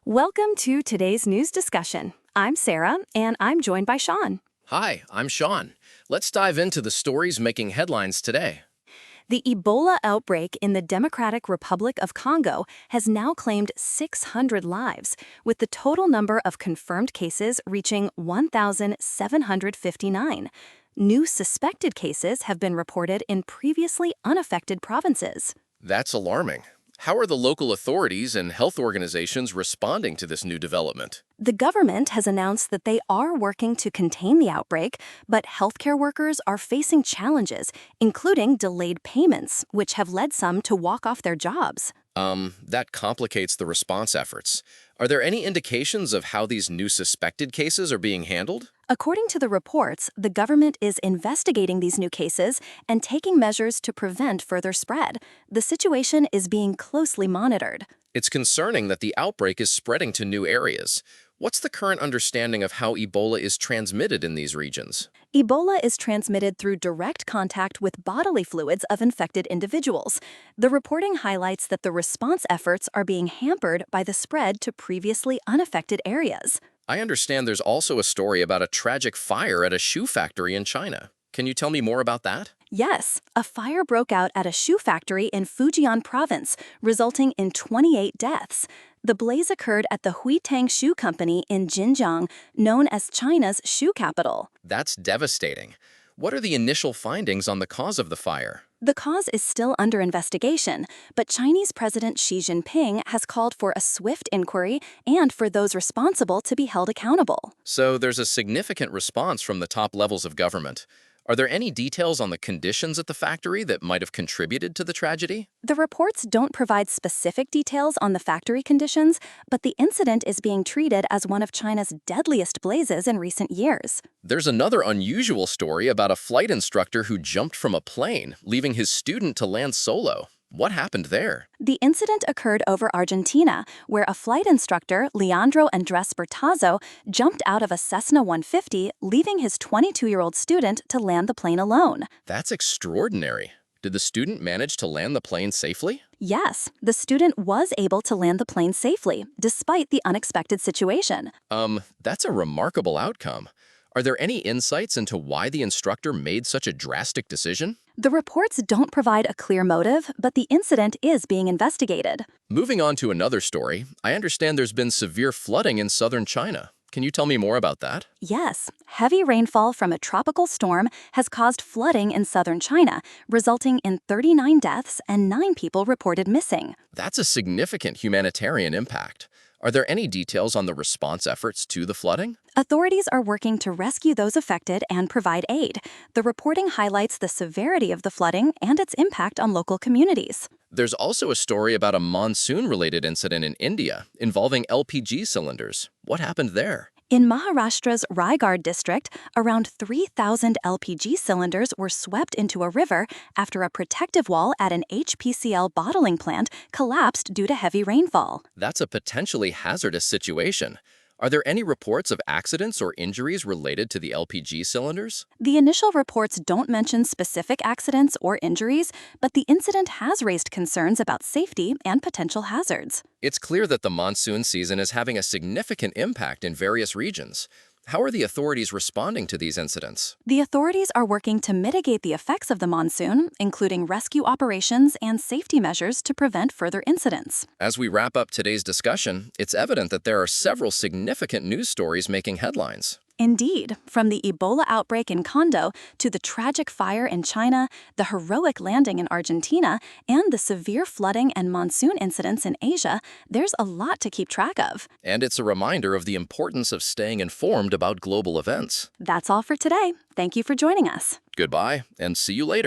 Welcome to today's news discussion. I'm Sarah, and I'm joined by Sean. Hi, I'm Sean. Let's dive into the stories making headlines today. The Ebola outbreak in the Democratic Republic of Congo has now claimed 600 lives, with the total number of confirmed cases reaching 1,759. New suspected cases have been reported in previously unaffected provinces. That's alarming. How are the local authorities and health organizations responding to this new development? The government has announced that they are working to contain the outbreak, but healthcare workers are facing challenges, including delayed payments, which have led some to walk off their jobs. That complicates the response efforts. Are there any indications of how these new suspected cases are being handled? According to the reports, the government is investigating these new cases and taking measures to prevent further spread. The situation is being closely monitored. It's concerning that the outbreak is spreading to new areas. What's the current understanding of how Ebola is transmitted in these regions? Ebola is transmitted through direct contact with bodily fluids of infected individuals. The reporting highlights that the response efforts are being hampered by the spread to previously unaffected areas. I understand there's also a story about a tragic fire at a shoe factory in China. Can you tell me more about that? Yes, a fire broke out at a shoe factory in Fujian province, resulting in 28 deaths. The blaze occurred at the Huitang Shoe Company in Xinjiang, known as China's shoe capital. That's devastating. What are the initial findings on the cause of the fire? The cause is still under investigation, but Chinese President Xi Jinping has called for a swift inquiry and for those responsible to be held accountable. So there's a significant response from the top levels of government. Are there any details on the conditions at the factory that might have contributed to the tragedy? The reports don't provide specific details on the factory conditions, but the incident is being treated as one of China's deadliest blazes in recent years. There's another unusual story about a flight instructor who jumped from a plane, leaving his student to land solo. What happened there? The incident occurred over Argentina, where a flight instructor, Leandro Andres Bertazzo, jumped out of a Cessna 150, leaving his 22-year-old student to land the plane alone. That's extraordinary. Did the student manage to land the plane safely? Yes, the student was able to land the plane safely, despite the unexpected situation. That's a remarkable outcome. Are there any insights into why the instructor made such a drastic decision? The reports don't provide a clear motive, but the incident is being investigated. Moving on to another story, I understand there's been severe flooding in southern China. Can you tell me more about that? Yes, heavy rainfall from a tropical storm has caused flooding in southern China, resulting in 39 deaths and 9 people reported missing. That's a significant humanitarian impact. Are there any details on the response efforts to the flooding? Authorities are working to rescue those affected and provide aid. The reporting highlights the severity of the flooding and its impact on local communities. There's also a story about a monsoon-related incident in India involving LPG cylinders. What happened there? In Maharashtra's Raigad district, around 3,000 LPG cylinders were swept into a river after a protective wall at an HPCL bottling plant collapsed due to heavy rainfall. That's a potentially hazardous situation. Are there any reports of accidents or injuries related to the LPG cylinders? The initial reports don't mention specific accidents or injuries, but the incident has raised concerns about safety and potential hazards. It's clear that the monsoon season is having a significant impact in various regions. How are the authorities responding to these incidents? The authorities are working to mitigate the effects of the monsoon, including rescue operations and safety measures to prevent further incidents. As we wrap up today's discussion, it's evident that there are several significant news stories making headlines. Indeed, from the Ebola outbreak in Congo to the tragic fire in China, the heroic landing in Argentina, and the severe flooding and monsoon incidents in Asia, there's a lot to keep track of. And it's a reminder of the importance of staying informed about global events. That's all for today. Thank you for joining us. Goodbye, and see you later.